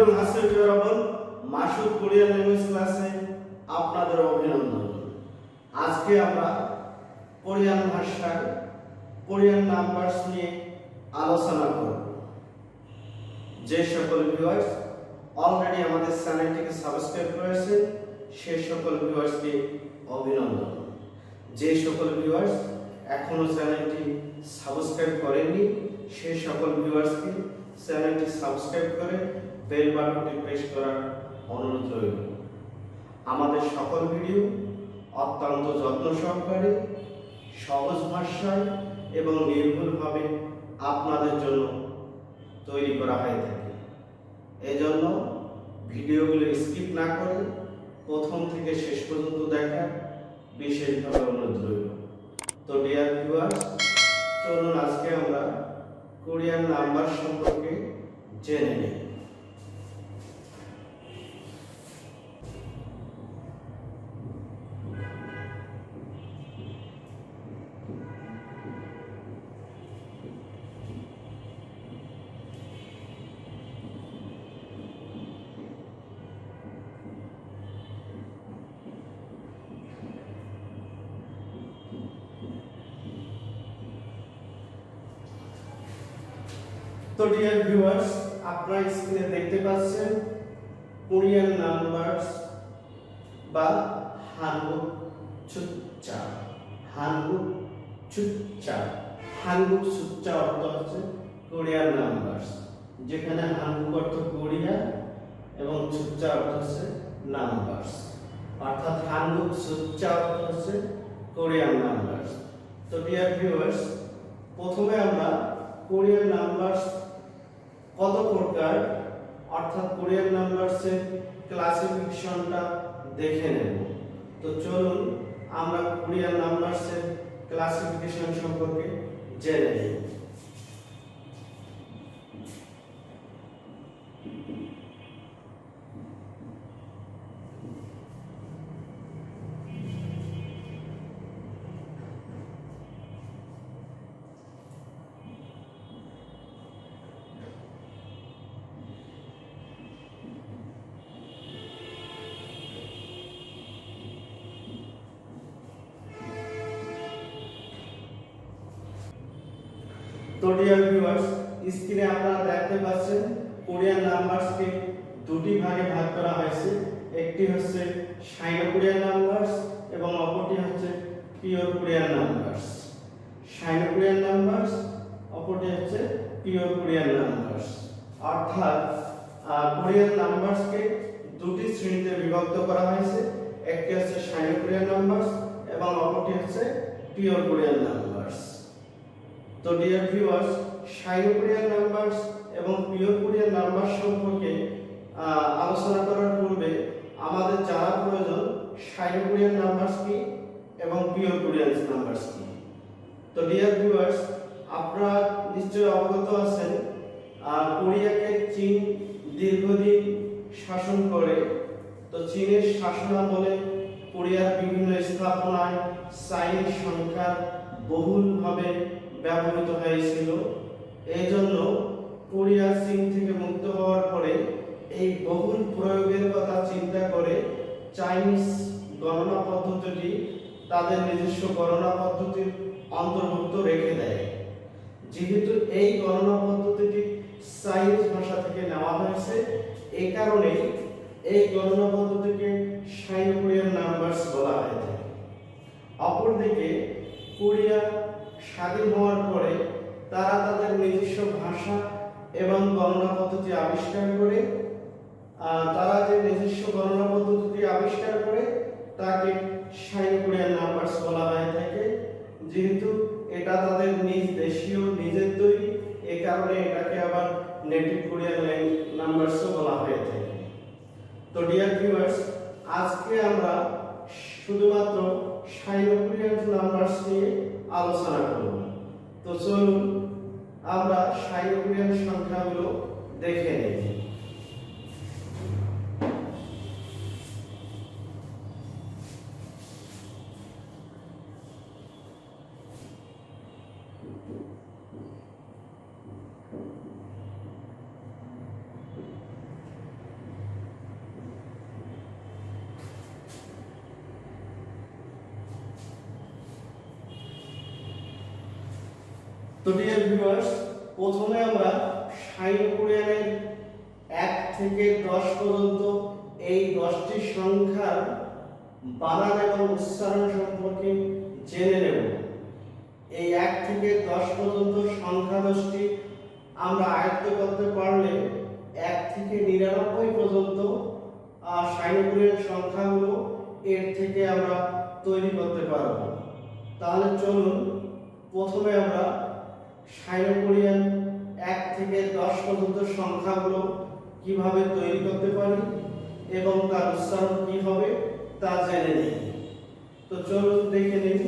এবং হাসির বিবরণ মাসুদ কোরিয়ান ল্যাঙ্গুয়েজ ক্লাসে আপনাদের অভিনন্দন। আজকে আমরা কোরিয়ান ভাষার কোরিয়ান নাম্বারস নিয়ে আলোচনা করব। যে সকল ভিউয়ার্স অলরেডি আমাদের চ্যানেলটিকে সাবস্ক্রাইব করেছেন সেই সকল ভিউয়ার্সকে অভিনন্দন। যে সকল ভিউয়ার্স এখনো চ্যানেলটি সাবস্ক্রাইব করেননি সেই সকল ভিউয়ার্সকে চ্যানেলটি সাবস্ক্রাইব করে বেল বাটনটি প্রেস করার অনুরোধ রইল। আমাদের সকল ভিডিও অত্যন্ত যত্ন সহকারে সহজ ভাষায় এবং নির্ভুলভাবে আপনাদের জন্য তৈরি করা হয়ে থাকে। এজন্য ভিডিওগুলো স্কিপ না করে প্রথম থেকে শেষ পর্যন্ত দেখার বিশেষভাবে অনুরোধ রইল। তো ডিয়ার ভিউয়ার্স, চলুন আজকে আমরা কোরিয়ান নাম্বার সম্পর্কে জেনে নিই। তো ডিয়ার ভিউয়ার্স, আপনারা স্ক্রিনে দেখতে পাচ্ছেন কোরিয়ান নাম্বারস বা হানগুক সুচ্চা। হানগুক সুচ্চা, হানগুক সুচ্চা অর্থ হচ্ছে কোরিয়ান নাম্বারস, যেখানে হানগুক অর্থ কোরিয়া এবং সুচ্চা অর্থ হচ্ছে নাম্বারস, অর্থাৎ হানগুক সুচ্চা অর্থ হচ্ছে কোরিয়ান নাম্বারস। তো ডিয়ার ভিউয়ার্স, প্রথমে আমরা কোরিয়ান নাম্বারস কত প্রকার অর্থাৎ কোরিয়ান নাম্বারসের ক্লাসিফিকেশনটা দেখে নেব। তো চলুন আমরা কোরিয়ান নাম্বারসের ক্লাসিফিকেশন সম্পর্কে জেনে নিই। তো ডিয়ার ভিউয়ার্স, স্ক্রিনে আপনারা দেখতে পাচ্ছেন কোরিয়ান নাম্বারসকে দুটি ভাগে ভাগ করা হয়েছে। একটি হচ্ছে সাইনো কোরিয়ান নাম্বারস এবং অপরটি হচ্ছে pure Korean numbers. Sino Korean numbers, অপরটি হচ্ছে পিওর কোরিয়ান নাম্বারস। অর্থাৎ কোরিয়ান নাম্বারসকে দুটি শ্রেণীতে বিভক্ত করা হয়েছে। একটি হচ্ছে সাইনো কোরিয়ান নাম্বারস এবং অপরটি হচ্ছে পিওর কোরিয়ান নাম্বারস। তো ডিয়ার ভিউয়ার্স, সাইনো কোরিয়ান নাম্বারস এবং পিওর কোরিয়ান নাম্বার সম্পর্কে আলোচনা করার পূর্বে আমাদের জানা প্রয়োজন সাইনো কোরিয়ান নাম্বারস কি এবং পিওর কোরিয়ান নাম্বারস কি। তো ডিয়ার ভিউয়ার্স, আপনারা নিশ্চয়ই অবগত আছেন কোরিয়াকে চীন দীর্ঘদিন শাসন করে। তো চীনের শাসনামলে কোরিয়ার বিভিন্ন স্থাপনায় চাইনিজ সংখ্যা বহুলভাবে ব্যবহৃত হয়েছিল। এই জন্য কোরিয়া চীন থেকে মুক্ত হওয়ার পরে এই বহুল প্রয়োগের কথা চিন্তা করে চাইনিজ গণনা পদ্ধতিটি তাদের নিজস্ব গণনা পদ্ধতির অন্তর্ভুক্ত রেখে দেয়। যেহেতু এই গণনা পদ্ধতিটি চাইনিজ ভাষা থেকে নেওয়া হয়েছে, এই কারণে এই গণনা পদ্ধতিকে সাইনো কোরিয়ান নাম্বারস বলা হয়ে থাকে। অপরদিকে কোরিয়া স্বাধীন হওয়ার পরে তারা তাদের নিজস্ব ভাষা এবং গণনা পদ্ধতি আবিষ্কার করে তারা যে নিজস্ব গণনা পদ্ধতি আবিষ্কার করে তাকে সাইনো কোরিয়ান নাম্বারস বলা হয়ে থাকে। যেহেতু এটা তাদের নিজ দেশীয় নিজের তৈরি, এই কারণে এটাকে আবার নেটিভ কোরিয়ান নাম্বারসও বলা হয়ে থাকে। তো ডিয়ার ভিউয়ার্স, আজকে আমরা শুধুমাত্র সাইনো কোরিয়ান নাম্বারস নিয়ে আলোচনা করব। তো চলুন আমরা সাইনো কোরিয়ান সংখ্যাগুলো দেখে নিই। তো ডিয়ার ভিউয়ার্স, প্রথমে আমরা সাইনো কোরিয়ানের 1 থেকে 10 পর্যন্ত এই 10টি সংখ্যার বানান এবং উচ্চারণ সম্পর্কে জেনে নেব। এই 1 থেকে 10 পর্যন্ত সংখ্যা 10টি আমরা আয়ত্ত করতে পারলে 1 থেকে 99 পর্যন্ত সাইনো কোরিয়ান সংখ্যাগুলো এর থেকে আমরা তৈরি করতে পারব। তাহলে চলুন প্রথমে আমরা সাইনো কোরিয়ান 1 থেকে 10 পর্যন্ত সংখ্যাগুলো কিভাবে তৈরি করতে পারি এবং তার উচ্চারণ কি হবে তা জেনে নিই। তো চলুন দেখে নিই।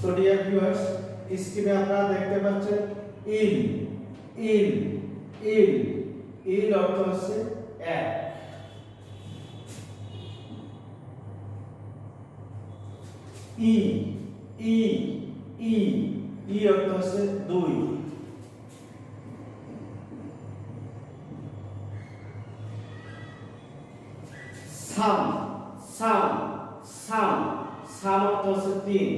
তো ডিয়ার ভিউয়ার্স, স্ক্রিনে আপনারা দেখতে পাচ্ছেন ইল ইল ইল ইল অর্থ হচ্ছে 1। ই ই ই ই অর্থ হচ্ছে 2। সাম সাম সাম সাম অর্থ হচ্ছে 3।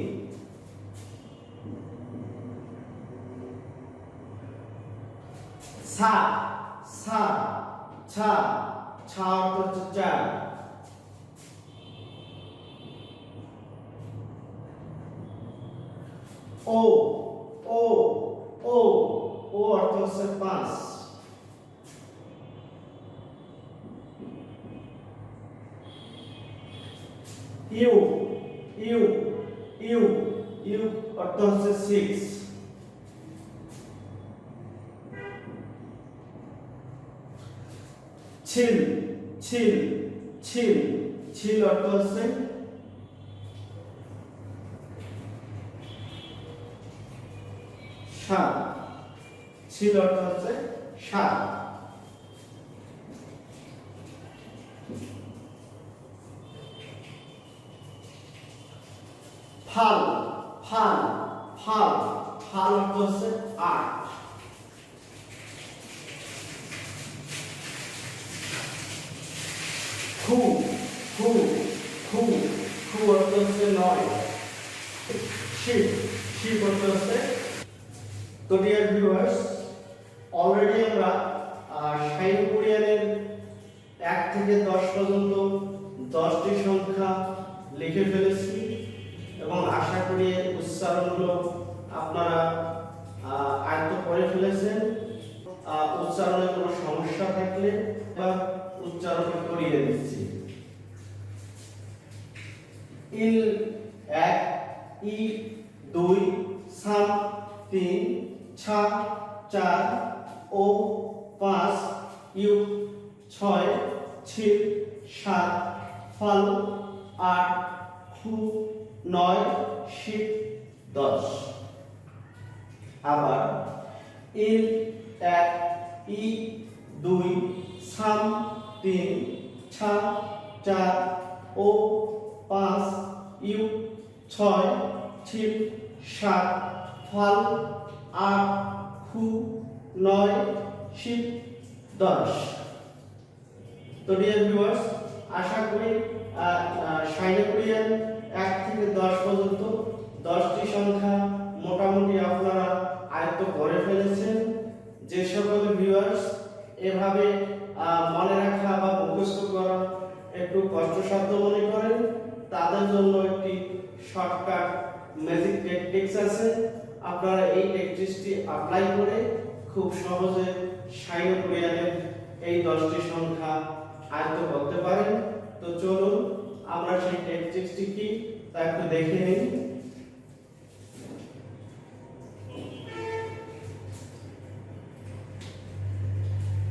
ছা ছা ছা ছা অর্থ হচ্ছে 4। ও ও ও ও অর্থ হচ্ছে 5। ইউ ইউ ইউ ইউ অর্থ হচ্ছে 6। ছিল ছিল ছিল ছিল অর্থ হচ্ছে 7। ছিল অর্থ হচ্ছে 7। ফাল ফাল ফাল ফাল অর্থ হচ্ছে 8। খু খু খু খু অর্থ হচ্ছে 9। শিব শিব অর্থ হচ্ছে। তো ডিয়ার ভিউয়ার্স, অলরেডি আমরা সাইনো কোরিয়ানের 1 থেকে 10 পর্যন্ত 10টি সংখ্যা লিখে ফেলেছি এবং আশা করি উচ্চারণগুলো আপনারা আয়ত্ত করে ফেলেছেন। উচ্চারণে কোনো সমস্যা থাকলে বা উচ্চারণ করিয়ে দিচ্ছি। ইল 1, ই 2, সাম 3, ছা 4, ও 5, ইউ 6, ছিল 7, ফাল 8, খু 9, শিব 10। আবার ইল 1, ই 2, সাম 3, ছা 4, ও 5, ইউ 6, ছিল 7, ফাল 8, খু 9, শিব 10। তো ডিয়ার ভিউয়ার্স, আশা করি সাইনো কোরিয়ান 1 থেকে 10 পর্যন্ত 10টি সংখ্যা মোটামুটি আপনারা আয়ত্ত করে ফেলেছেন। যে সকল ভিউয়ার্স এভাবে মনে রাখা বা মুখস্থ করা একটু কষ্টসাধ্য মনে করেন, তাদের জন্য একটি শর্টকাট ম্যাজিক টেকনিক্স আছে। আপনারা এই টেকনিক্সটি অ্যাপ্লাই করে খুব সহজে সাইনো কোরিয়ানের এই 10টি সংখ্যা আয়ত্ত করতে পারেন। তো চলুন আমরা সেই টেকনিক্সটি কি তা একটু দেখে নিই।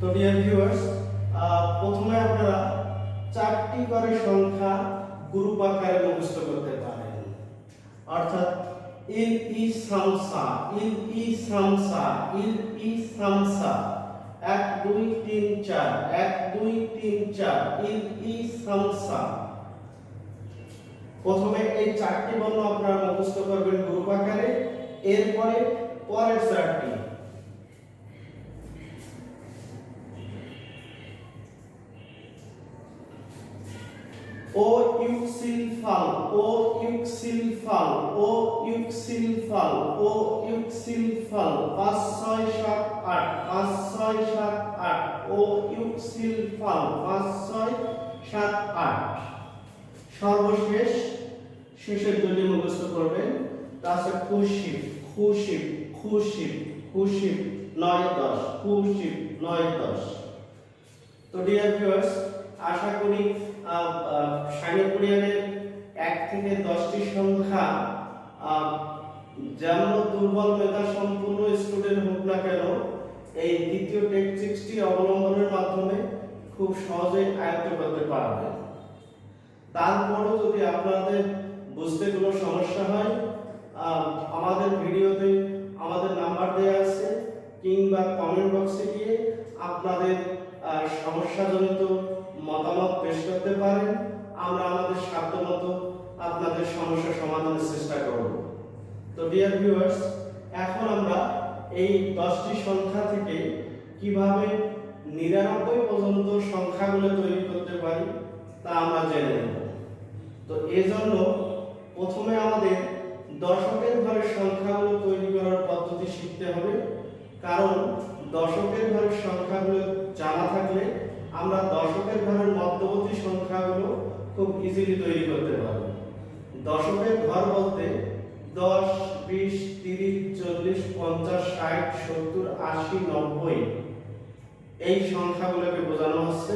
তো ডিয়ার ভিউয়ার্স, প্রথমে আপনারা 4টি করে সংখ্যা গ্রুপ আকারে মুখস্থ করতে পারেন। অর্থাৎ ইল ই সামসা ইল ই সামসা ইল ই সামসা 1 2 3 4 1 2 3 4 ইল ই সামসা। প্রথমে এই 4টি বর্ণ আপনারা মুখস্থ করবেন গ্রুপ আকারে। এরপরে পরের 4টি ও ইউক্সিলফাল, ও ইউক্সিলফাল, ও ইউক্সিলফাল, ও ইউক্সিলফাল, 5 6 7 8, 5 6 7 8, ও ইউক্সিলফাল, 5 6 7 8। সর্বশেষ শেষের দুটি মুখস্থ করবেন। তা আছে খুশিব, খুশিব, খুশিব, খুশিব, 9 10, খুশিব 9 10। তো ডিয়ার ভিউয়ার্স, আশা করি সাইনোকুরিয়ানের 1 থেকে 10টি সংখ্যা যেমন দুর্বল মেধা সম্পূর্ণ স্টুডেন্ট হোক না কেন এই দ্বিতীয় টেকনিকটি অবলম্বনের মাধ্যমে খুব সহজেই আয়ত্ত করতে পারবেন। তারপরও যদি আপনাদের বুঝতে কোনো সমস্যা হয়, আমাদের ভিডিওতে আমাদের নাম্বার দেওয়া আছে, কিংবা কমেন্ট বক্সে গিয়ে আপনাদের সমস্যাজনিত মতামত পেশ করতে পারেন। আমরা আমাদের সাধ্যমতো আপনাদের সমস্যা সমাধানের চেষ্টা করব। তো ডিয়ার ভিউয়ার্স, এখন আমরা এই 10টি সংখ্যা থেকে কিভাবে 99 পর্যন্ত সংখ্যাগুলো তৈরি করতে পারি তা আমরা জেনে নেব। তো এজন্য প্রথমে আমাদের দশকের ঘরের সংখ্যাগুলো তৈরি করার পদ্ধতি শিখতে হবে, কারণ দশকের ঘরের সংখ্যাগুলো জানা থাকলে আমরা দশকের ঘরের মধ্যবর্তী সংখ্যাগুলো খুব ইজিলি তৈরি করতে পারব। দশকের ঘর বলতে 10 20 30 40 50 60 70 80 90 এই সংখ্যাগুলোকে বোঝানো হচ্ছে,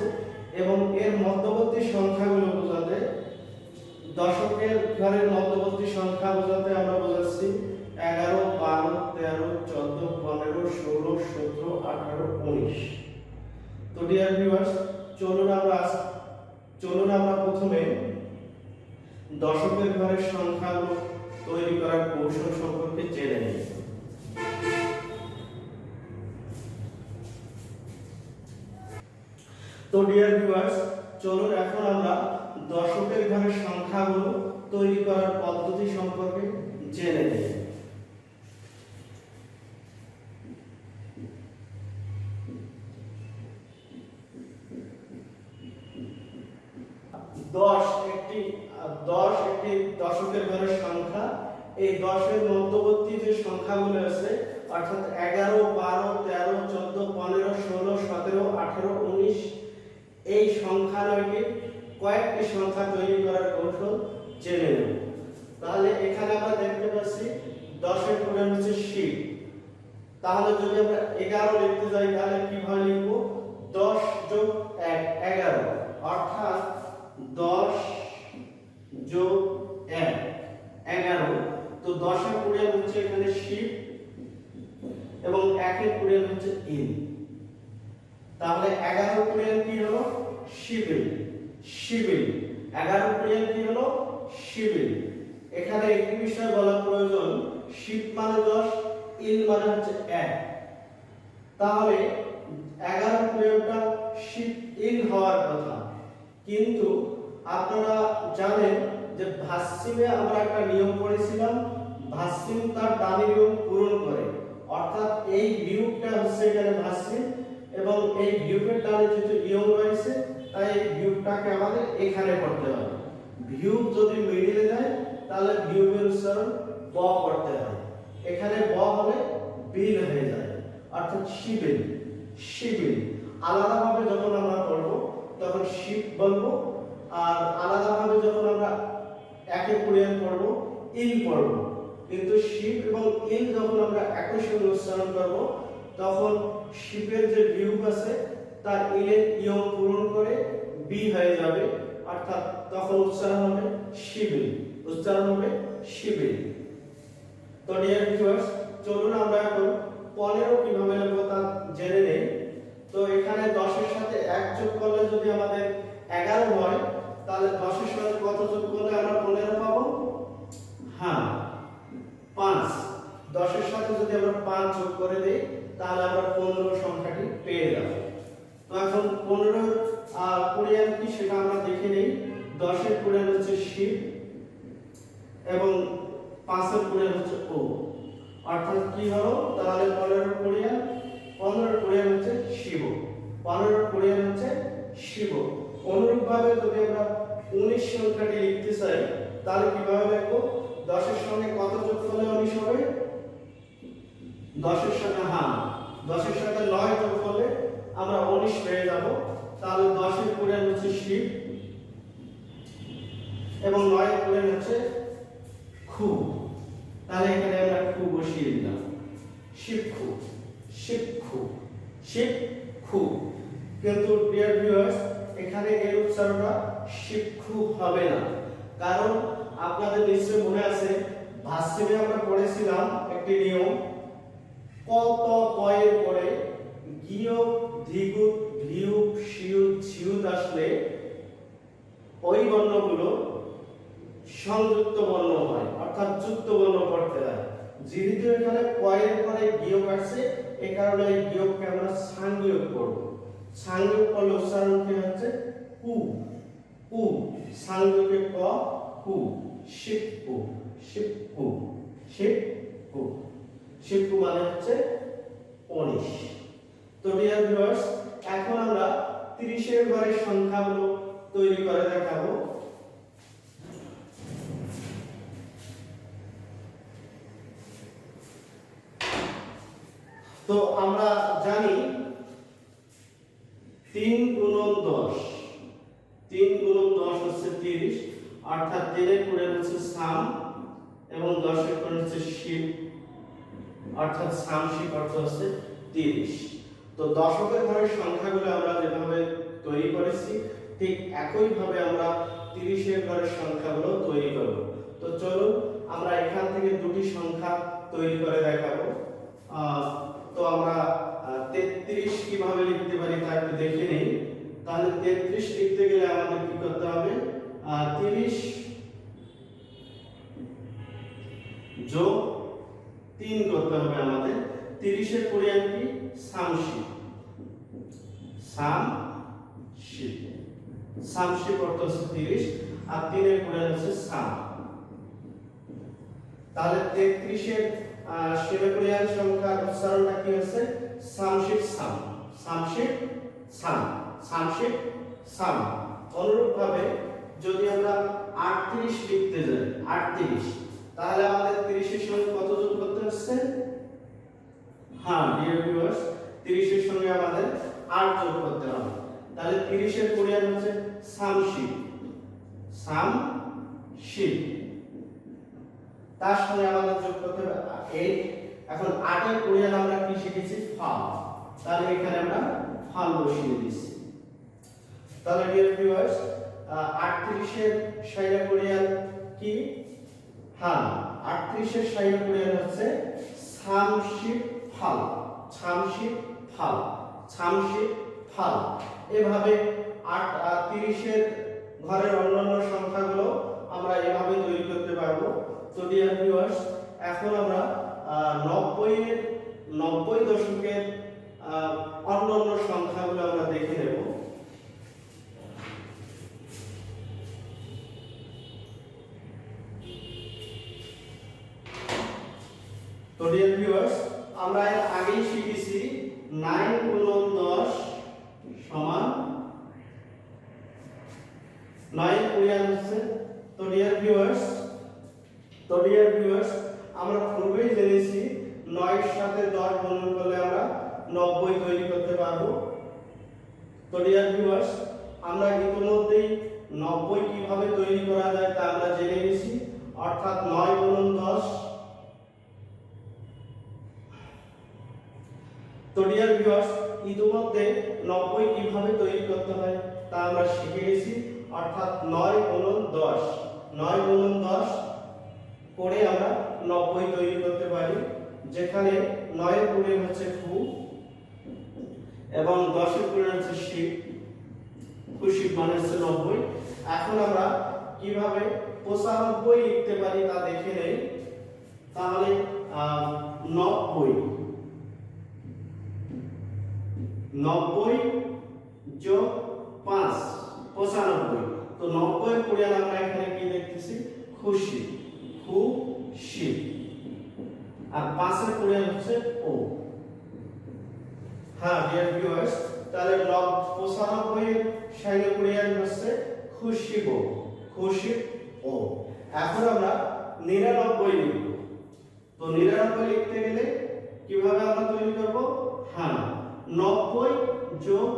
এবং এর মধ্যবর্তী সংখ্যাগুলো বোঝাতে দশকের ঘরের মধ্যবর্তী সংখ্যা বোঝাতে আমরা বোঝাচ্ছি 11 12 13 14 15 16 17 18 19। তো ডিয়ার ভিউয়ার্স, চলুন আমরা প্রথমে দশকের ঘরের সংখ্যাগুলো তৈরি করার কৌশল সম্পর্কে জেনে নিই। তো ডিয়ার ভিউয়ার্স, চলুন এখন আমরা দশকের ঘরের সংখ্যাগুলো তৈরি করার পদ্ধতি সম্পর্কে জেনে নিই। দশ একটি দশকের ঘরের সংখ্যা। এই 10 এর মধ্যবর্তী যে সংখ্যাগুলো আছে, অর্থাৎ 11 12 13 14 15 16 17 18 19 এই সংখ্যা নয়টি কয়েকটি সংখ্যা তৈরি করার কৌশল জেনে নেব। তাহলে এখানে আমরা দেখতে পাচ্ছি 10 এর পরে হচ্ছে শিব। তাহলে যদি আমরা 11 লিখতে যাই তাহলে কিভাবে লিখব? 10 যোগ 1 11, অর্থাৎ 10 যোগ 1 11। তো 10 এর পরে হচ্ছে এখানে শিব এবং 1 এর পরে হচ্ছে ইন। তাহলে 11 এর পরে কি হলো? শিবিল, শিবিল। 11 এর পরে কি হলো? শিবিল। এখানে একটি বিষয় বলা প্রয়োজন, শিব মানে 10, ইন মানে হচ্ছে 1। তাহলে 11 এর পরেটা শিব ইন হওয়ার কথা, কিন্তু আপনারা জানেন যে ভাস্যিমে আমরা একটা নিয়ম পড়েছিলাম, ভাস্যিম তার দানি নিয়ম পূরণ করে, অর্থাৎ এই বিয়োগটা হচ্ছে এখানে ভাস্যিম এবং এই বিয়োগের ডানে যেহেতু ইয়ং রয়েছে তাই এই বিয়োগটাকে আমাদের এখানে করতে হবে। বিয়োগ যদি মিডিলে যায় তাহলে বিয়োগের উচ্চারণ ব করতে হয়, এখানে ব হলে বিল হয়ে যায়, অর্থাৎ শিবিল, শিবিল। আলাদাভাবে যখন আমরা পড়ব তখন শিব বলবো, আর আলাদাভাবে যখন আমরা একে কোরিয়ান পড়ব ইন পড়ব। কিন্তু শিব এবং ইন যখন আমরা একই সঙ্গে উচ্চারণ করব তখন শিবের যে বিয়োগ আছে তার ইনের ইয়ং পূরণ করে বি হয়ে যাবে, অর্থাৎ তখন উচ্চারণ হবে শিবিল, উচ্চারণ হবে শিবিল। তো ডিয়ার ভিউয়ার্স, চলুন আমরা এখন 15 কিভাবে লিখব তা জেনে নেই। তো এখানে 10 এর সাথে 1 যোগ করলে যদি আমাদের 11 হয়, তাহলে 10 এর সাথে কত যোগ করলে আমরা 15 পাবো? হ্যাঁ, 5। 10 এর সাথে যদি আমরা 5 যোগ করে দেই তাহলে আমরা 15 সংখ্যাটি পেয়ে যাব। তো এখন 15 কোরিয়ান কি সেটা আমরা দেখে নেই। 10 এর কোরিয়ান হচ্ছে শিব এবং 5 এর কোরিয়ান হচ্ছে ও, অর্থাৎ কি হলো? তাহলে 15 কোরিয়ান, 15 কোরিয়ান হচ্ছে শিব, 15 কোরিয়ান হচ্ছে শিব। অনুরূপভাবে যদি আমরা 19 সংখ্যাটি তাহলে কিভাবে লিখবো? 10 এর সঙ্গে কত যোগ করলে 19 হবে? 10 এর সঙ্গে 10 এর সঙ্গে 9 যোগ করলে আমরা 19 পেয়ে যাব। তাহলে 10 এর পূরণ হচ্ছে শিব এবং 9 এর পূরণ হচ্ছে খু। তাহলে এখানে আমরা খু বসিয়ে দিলাম। শিবখু, শিবখু, শিবখু। কিন্তু ডিয়ার ভিউয়ার্স, এখানে এর উচ্চারণটা শিবখু হবে না, কারণ আপনাদের নিশ্চয়ই মনে আছে ভার্সিনে আমরা পড়েছিলাম একটি নিয়ম, ক ত প এর পরে গিয়ক ধিগুত ভিউক শিউত ঝিউত আসলে ওই বর্ণগুলো সংযুক্ত বর্ণ হয়, অর্থাৎ যুক্ত বর্ণ পড়তে হয়। যেহেতু এখানে ক এর পরে গিয়ক আসছে, এই কারণে এই গিয়ককে আমরা সাংগিয়ক পড়ব। সাংগিয়ক পড়লে উচ্চারণ কি হচ্ছে? কু, কু। সাংগিয়কে ক, কু। শিবকু, শিবকু, শিবকু। শিবকু মানে হচ্ছে 19। তো ডিয়ার ভিউয়ার্স, এখন আমরা 30 এর ঘরের সংখ্যাগুলো তৈরি করে দেখাবো। তো আমরা জানি 3 গুণন 10, 3 গুণন 10 হচ্ছে 30, অর্থাৎ 3 এর পূরণ হচ্ছে সাম এবং 10 এর পূরণ হচ্ছে শিব, অর্থাৎ সাম শিব অর্থ হচ্ছে 30। তো দশকের ঘরের সংখ্যাগুলো আমরা যেভাবে তৈরি করেছি ঠিক একই ভাবে আমরা 30 এর ঘরের সংখ্যাগুলো তৈরি করব। তো চলুন আমরা এখান থেকে দুটি সংখ্যা তৈরি করে দেখাবো। তো আমরা 33 কিভাবে লিখতে পারি তা একটু দেখে নেই। তাহলে 33 লিখতে গেলে আমাদের কি করতে হবে? 30 যোগ 3 করতে হবে আমাদের। 30 এর পূরণ কি? সামশিব, সামশিব, সামশিব অর্থ হচ্ছে 30 আর 3 এর পূরণ হচ্ছে সাম। তাহলে 33 এর শিবপুরিয়ান সংখ্যার উচ্চারণটা কি হচ্ছে? সামশিব সাম, সামশিব সাম, সামশিব সাম। অনুরূপভাবে যদি আমরা 38 লিখতে যাই, 38, তাহলে আমাদের 30 এর সঙ্গে কত যোগ করতে হচ্ছে? হ্যাঁ ডিয়ার ভিউয়ার্স, 30 এর সঙ্গে আমাদের 8 যোগ করতে হবে। তাহলে 30 এর পূরণ হচ্ছে সামশিব, সামশিব। তার সঙ্গে আমাদের যোগ করতে হবে 8। এখন 8 এর পূরণ আমরা কি শিখেছি? ফাল। তাহলে এখানে আমরা ফাল বসিয়ে দিচ্ছি। তাহলে ডিয়ার ভিউয়ার্স, 38 এর সাইনে পূরণ কি? হ্যাঁ, 38 এর সাইনে পূরণ হচ্ছে সামশিব ফাল, সামশিব ফাল, সামশিব ফাল। এভাবে 30 এর ঘরের অন্যান্য সংখ্যাগুলো আমরা এভাবে তৈরি করতে পারবো। তো ডিয়ার ভিউয়ার্স, এখন আমরা 90 দশকের অন্যান্য সংখ্যাগুলো আমরা দেখে নেব। তো ডিয়ার ভিউয়ার্স, আমরা এর আগেই শিখেছি 9 গুণন 10 সমান 9 পূরণ হচ্ছে। তো ডিয়ার ভিউয়ার্স, আমরা পূর্বেই জেনেছি 9 এর সাথে 10 গুণন করলে আমরা 90 তৈরি করতে পারবো। তো ডিয়ার ভিউয়ার্স, আমরা ইতিমধ্যেই 90 কিভাবে তৈরি করা যায় তা আমরা জেনে নিয়েছি, অর্থাৎ 9 গুণন 10। তো ডিয়ার ভিউয়ার্স, ইতিমধ্যে 90 কিভাবে তৈরি করতে হয় তা আমরা শিখে গেছি, অর্থাৎ 9 গুণন 10, 9 গুণন 10 করে আমরা 90 তৈরি করতে পারি, যেখানে 9 এর পূরণ হচ্ছে খু এবং 10 এর পূরণ হচ্ছে শিব। খুশি মানে হচ্ছে 90। এখন আমরা কিভাবে 95 লিখতে পারি তা দেখে নেই। তাহলে 90 যোগ 5 95। তো 90 এর পূরণ আমরা এখানে কি দেখতেছি? খুশি, খুশি। আর 5 এর পূরণ হচ্ছে ও। হ্যাঁ ডিয়ার ভিউয়ার্স, তাহলে 95 এর সাইনে পূরণ হচ্ছে খুশিব, খুশি ও। এখন আমরা 99 লিখব। তো 99 লিখতে গেলে কিভাবে আমরা তৈরি করব? হ্যাঁ, 90 যোগ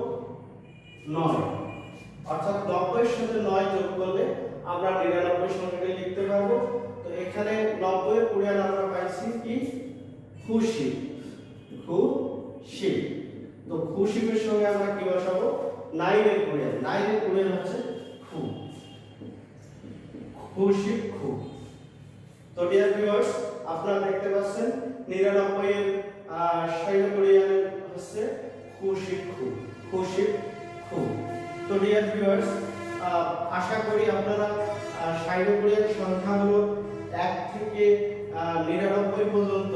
9, অর্থাৎ 90 এর সাথে 9 যোগ করলে আমরা 99 সংখ্যাটি লিখতে পারবো। তো এখানে 90 এর কুড়িয়ান আমরা পাইছি কি? খুশি। খুশি। তো খুশির সঙ্গে আমরা কি বসাবো? 9 এর কুড়িয়ান। 9 এর কুড়িয়ান হচ্ছে খু। খুশি খু। তো ডিয়ার ভিউয়ার্স, আপনারা দেখতে পাচ্ছেন 99 এর সাইড কুড়িয়ান হচ্ছে খুশি খু। খুশি খু। তো ডিয়ার ভিউয়ার্স, আশা করি আপনারা সাইড কুড়িয়ান সংখ্যাগুলো 1 থেকে 99 পর্যন্ত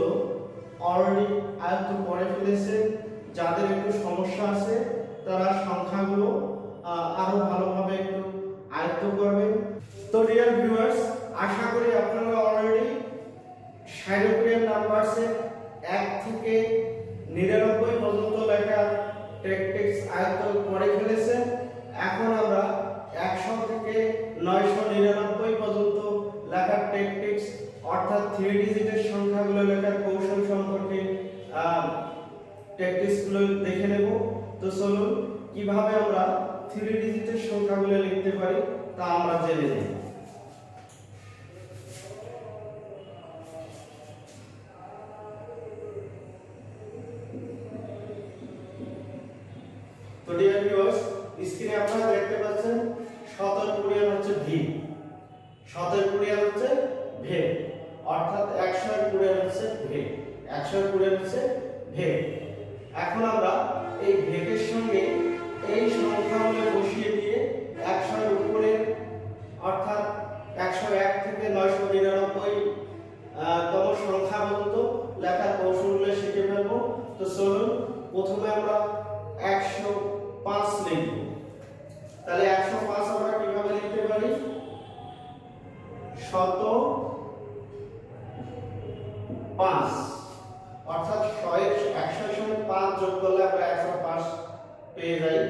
অলরেডি আয়ত্ত করে ফেলেছেন। যাদের একটু সমস্যা আছে তারা সংখ্যাগুলো আরো ভালোভাবে একটু আয়ত্ত করবেন। তো ডিয়ার ভিউয়ার্স, আশা করি আপনারা অলরেডি সাইনোপিয়ান নাম্বারসের 1 থেকে 99 পর্যন্ত লেখা টেকটিক্স আয়ত্ত করে ফেলেছেন। এখন আমরা 100 থেকে 999 পর্যন্ত লেখার টেকটিক্স অর্থাৎ 3 ডিজিটের সংখ্যাগুলো লেখার কৌশল সম্পর্কে টেকটিক্সগুলো দেখে নেব। তো চলুন কিভাবে আমরা 3 ডিজিটের সংখ্যাগুলো লিখতে পারি তা আমরা জেনে নেব। তো ডিয়ার ভিউয়ার্স, স্ক্রিনে আপনারা দেখতে পাচ্ছেন 17 কুড়িয়ান হচ্ছে ভি। 17 কুড়িয়ান হচ্ছে ভে, অর্থাৎ 100 এর কুড়িয়ান হচ্ছে ভে। 100 এর কুড়িয়ান হচ্ছে ভে। এখন আমরা এই ভেগের সঙ্গে এই সংখ্যাগুলো বসিয়ে দিয়ে 100 এর উপরে অর্থাৎ 101 থেকে 999 তম সংখ্যা পর্যন্ত লেখার কৌশলগুলো শিখে ফেলবো। তো চলুন প্রথমে আমরা 105 লিখব। তাহলে 105 আমরা কিভাবে লিখতে পারি? 105, অর্থাৎ 100 এর সঙ্গে 5 যোগ করলে আমরা 105 পেয়ে যাই।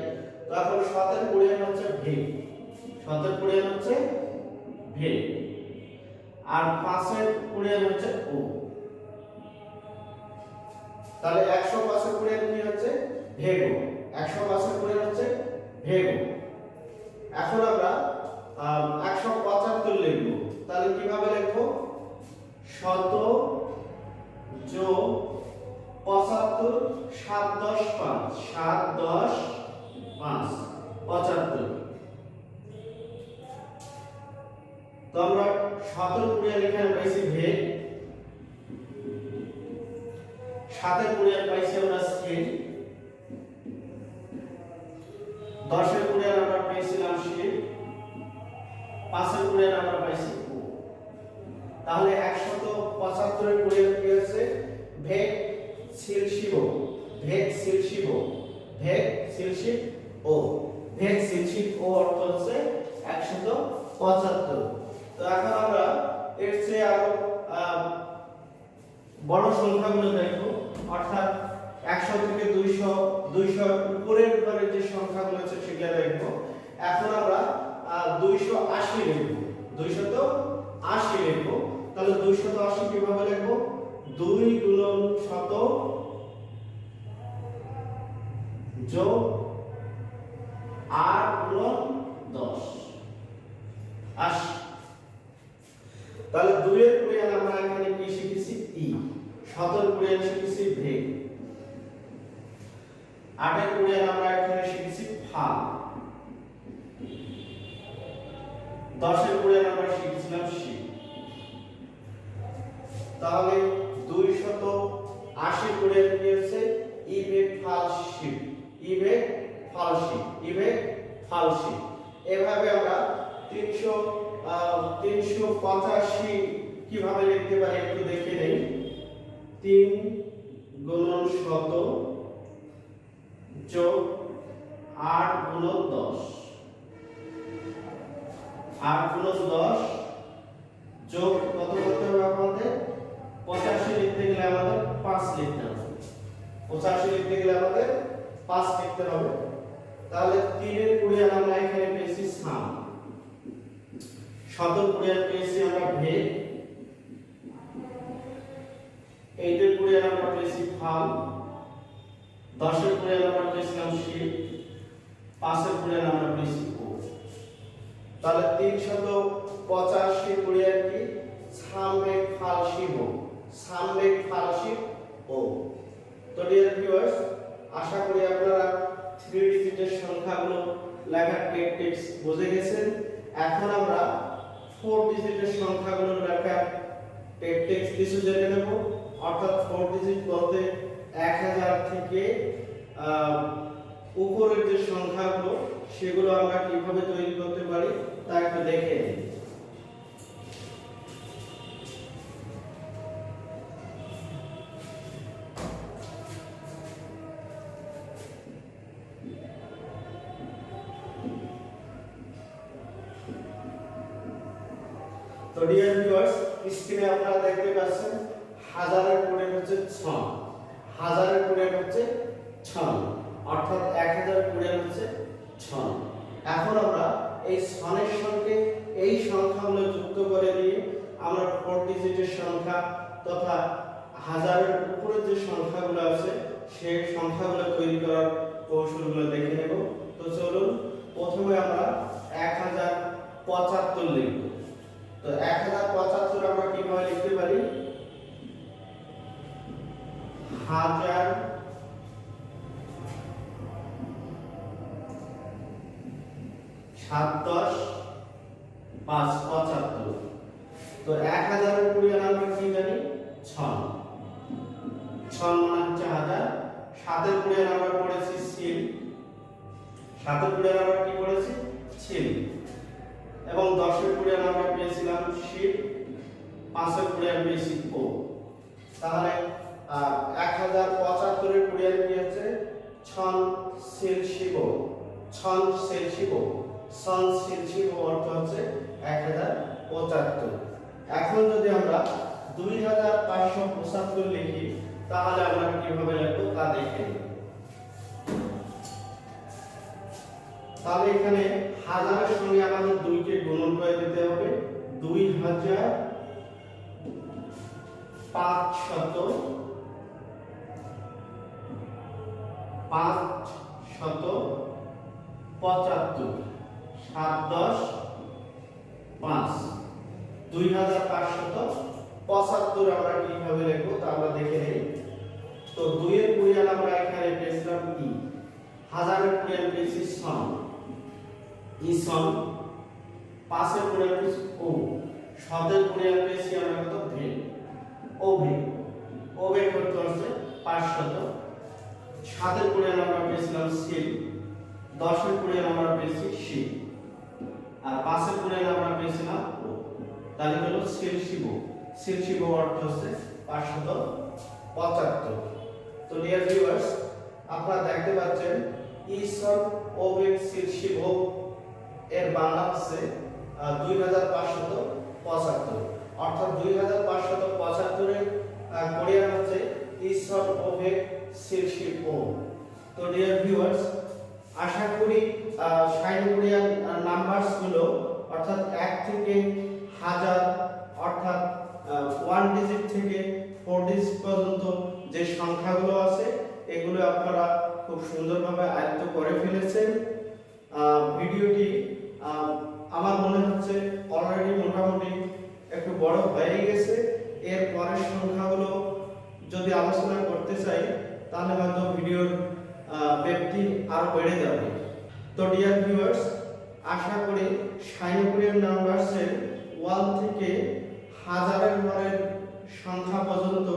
তো এখন 7 এর কুড়িয়ান হচ্ছে ভে। 7 এর কুড়িয়ান হচ্ছে ভে, আর 5 এর কুড়িয়ান হচ্ছে ও। তাহলে 105 এর কুড়িয়ান কি হচ্ছে? ভেগো। 105 এর কুড়িয়ান হচ্ছে ভেগো। এখন আমরা 175 লিখব। তাহলে কিভাবে লিখব? 100 যোগ 75, 7 10 5, 7 10 5, 75। তো আমরা 17 কুড়িয়ান এখানে পাইছি ভে, 7 এর কুড়িয়ান পাইছি আমরা স্কেল, 10 এর কুড়িয়ান আমরা পাইছিলাম শিপ, 5 এর কুড়িয়ান আমরা পাইছি ও। তাহলে 175 এর কুড়িয়ান কি হচ্ছে? ভেগ সিলশিব। ভেগ সিলশিব। ভেগ সিলশিব ও। ভেগ সিলশিব ও অর্থ হচ্ছে 175। তো এখন আমরা এর চেয়ে আরো বড় সংখ্যাগুলো দেখব, অর্থাৎ 100 থেকে 200, 200 উপরের ঘরে যে সংখ্যাগুলো আছে সেগুলো দেখব। এখন আমরা 280 লিখব। 280 লিখব। তাহলে 280 কিভাবে লিখব? 2 গুণন 100 যোগ 8 গুণন 10, 80। তাহলে 2 এর কুড়িয়ান আমরা এখানে কি শিখেছি? ই। 7 এর কুড়িয়ান শিখেছি ভে। 8 এর কুড়িয়ান আমরা এখানে শিখেছি ফা। 10 এর কুড়িয়ান আমরা শিখেছিলাম শি। তাহলে 280 কুড়িয়ান কি হচ্ছে? ইবে ফালশি। ইবে ফালশি। ইবে ফালশি। এভাবে আমরা 385 কিভাবে লিখতে পারি একটু দেখে নেই। 3 গুণন 100 যোগ 8 গুণন 10, 8 গুণন 10 যোগ কত করতে হবে আমাদের? 85 লিখতে গেলে আমাদের 5 লিখতে হবে। 85 লিখতে গেলে আমাদের 5 লিখতে হবে। তাহলে 3 এর কুড়িয়ান আমরা এখানে পেয়েছি সাম। শতক কোরিয়ান পেয়েছি আমরা ভে, 8 এর কোরিয়ান আমরা পেয়েছি ফাল, 10 এর কোরিয়ান আমরা পেয়েছিলাম শি, 5 এর কোরিয়ান আমরা পেয়েছি ও। তাহলে 385 কোরিয়ান কি সামবেক ফালশিব, সামবেক ফালশিব ও। তো ডিয়ার ভিউয়ার্স, আশা করি আপনারা 3 ডিজিটের সংখ্যাগুলো লেখার টেকনিক্স বুঝে গেছেন। এখন আমরা 4 ডিজিটের সংখ্যাগুলো লেখার টেকনিক্স কিছু জেনে নেব। অর্থাৎ 4 ডিজিট বলতে 1000 থেকে উপরের যে সংখ্যাগুলো সেগুলো আমরা কিভাবে তৈরি করতে পারি তা একটু দেখে নিই। তো ডিয়ার ভিউয়ার্স, স্ক্রিনে আপনারা দেখতে পাচ্ছেন হাজারের কোণের হচ্ছে 6, হাজারের কোণের হচ্ছে 6, অর্থাৎ 1000 কোণের হচ্ছে 6। এখন আমরা এই 6 এর সঙ্গে এই সংখ্যাগুলো যুক্ত করে দিয়ে আমরা 4 ডিজিটের সংখ্যা তথা হাজারের উপরে যে সংখ্যাগুলো আছে সেই সংখ্যাগুলো তৈরি করার কৌশলগুলো দেখে নেব। তো চলুন, প্রথমে আমরা 1075 লিখব। তো 1075 আমরা কিভাবে লিখতে পারি? 1000 7 10 5 75। তো 1000 এর কোরিয়ান আমরা কি জানি? 6, 6 মানে হচ্ছে 1000। 7 এর কোরিয়ান আমরা পড়েছি সিল, 7 এর কোরিয়ান আমরা কি পড়েছি? সিল। এবং 10 এর কোরিয়ান আমরা পেয়েছিলাম শিপ, 5 এর কোরিয়ান পেয়েছি ও। তাহলে 1075 এর কোরিয়ান কি হচ্ছে? ছন সিল শিব, ছন সিল শিব, সন সিল শিব অর্থ হচ্ছে 1075। এখন যদি আমরা 2575 লিখি তাহলে আমরা কিভাবে লিখব তা দেখে নিই। তাহলে এখানে হাজারের সঙ্গে আমাদের 2 কে গুণন করে দিতে হবে। 2575 7 10 5 2575 আমরা কিভাবে লিখব তা আমরা দেখে নেই। তো 2 এর কোরিয়ান আমরা এখানে পেয়েছিলাম ই, হাজারের কোরিয়ান পেয়েছি সন, ই সন। 5 এর কোরিয়ান পেয়েছি ও, 7 এর কোরিয়ান পেয়েছি আমরা কত? ভে, ও ভে, ও ভে করতে হচ্ছে 500। 7 এর কোরিয়ান আমরা পেয়েছিলাম সিল, 10 এর কোরিয়ান আমরা পেয়েছি শি, আর 5 এর কোরিয়ান আমরা পেয়েছিলাম ও। তাহলে হলো সিল শিব, সিল শিব অর্থ হচ্ছে 575। তো ডিয়ার ভিউয়ার্স, আপনারা দেখতে পাচ্ছেন ইসন ওবেক সিল শিব এর বাংলা হচ্ছে 2575, অর্থাৎ 2575 এর কোরিয়ান হচ্ছে ইসন ওবেক সিল শিব ও। তো ডিয়ার ভিউয়ার্স, আশা করি সাইন কোরিয়ান নাম্বারস গুলো অর্থাৎ 1 থেকে 1000 অর্থাৎ 1 ডিজিট থেকে 4 ডিজিট পর্যন্ত যে সংখ্যাগুলো আছে এগুলো আপনারা খুব সুন্দরভাবে আয়ত্ত করে ফেলেছেন। ভিডিওটি আমার মনে হচ্ছে অলরেডি মোটামুটি একটু বড় হয়ে গেছে। এর পরের সংখ্যাগুলো যদি আলোচনা করতে চাই তাহলে হয়তো ভিডিওর ব্যাপ্তি আরো বেড়ে যাবে। তো ডিয়ার ভিউয়ার্স, আশা করি সাইন কোরিয়ান নাম্বারসের 1 থেকে হাজারের ঘরের সংখ্যা পর্যন্ত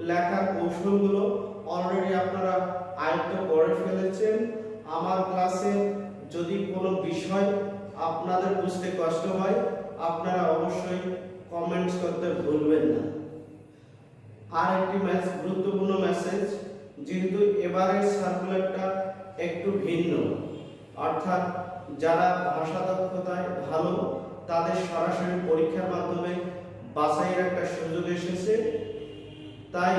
লেখার কৌশলগুলো অলরেডি আপনারা আয়ত্ত করে ফেলেছেন। আমার ক্লাসে যদি কোনো বিষয় আপনাদের বুঝতে কষ্ট হয় আপনারা অবশ্যই কমেন্টস করতে ভুলবেন না। আর একটি গুরুত্বপূর্ণ মেসেজ, যেহেতু এবারের সার্কুলারটা একটু ভিন্ন, অর্থাৎ যারা ভাষা দক্ষতায় ভালো তাদের সরাসরি পরীক্ষার মাধ্যমে বাছাইয়ের একটা সুযোগ এসেছে। তাই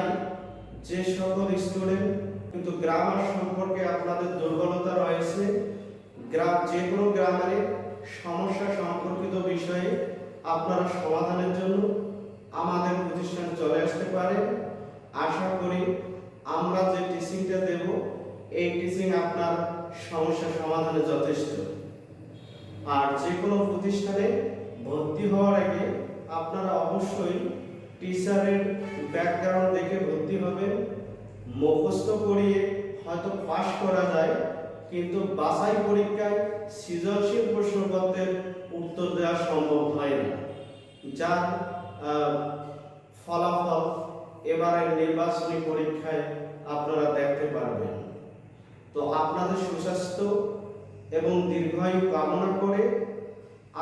যে সকল স্টুডেন্ট কিন্তু গ্রামার সম্পর্কে আপনাদের দুর্বলতা রয়েছে, যে কোনো গ্রামারের সমস্যা সম্পর্কিত বিষয়ে আপনারা সমাধানের জন্য আমাদের প্রতিষ্ঠানে চলে আসতে পারেন। আশা করি আমরা যে টিচিংটা দেব এই টিচিং আপনার সমস্যা সমাধানে যথেষ্ট। আর যে কোনো প্রতিষ্ঠানে ভর্তি হওয়ার আগে আপনারা অবশ্যই টিচারের ব্যাকগ্রাউন্ড দেখে ভর্তি হবেন। মুখস্থ করিয়ে হয়তো পাস করা যায়, কিন্তু বাছাই পরীক্ষায় সৃজনশীল প্রশ্নপত্রের উত্তর দেওয়া সম্ভব হয় না, যার ফলাফল এবারের নির্বাচনী পরীক্ষায় আপনারা দেখতে পারবেন। তো আপনাদের সুস্বাস্থ্য এবং দীর্ঘায়ু কামনা করে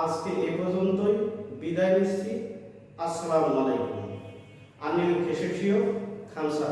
আজকে এ পর্যন্তই বিদায় নিচ্ছি। আসসালামু আলাইকুম। আমি খেসেশিও খামসা।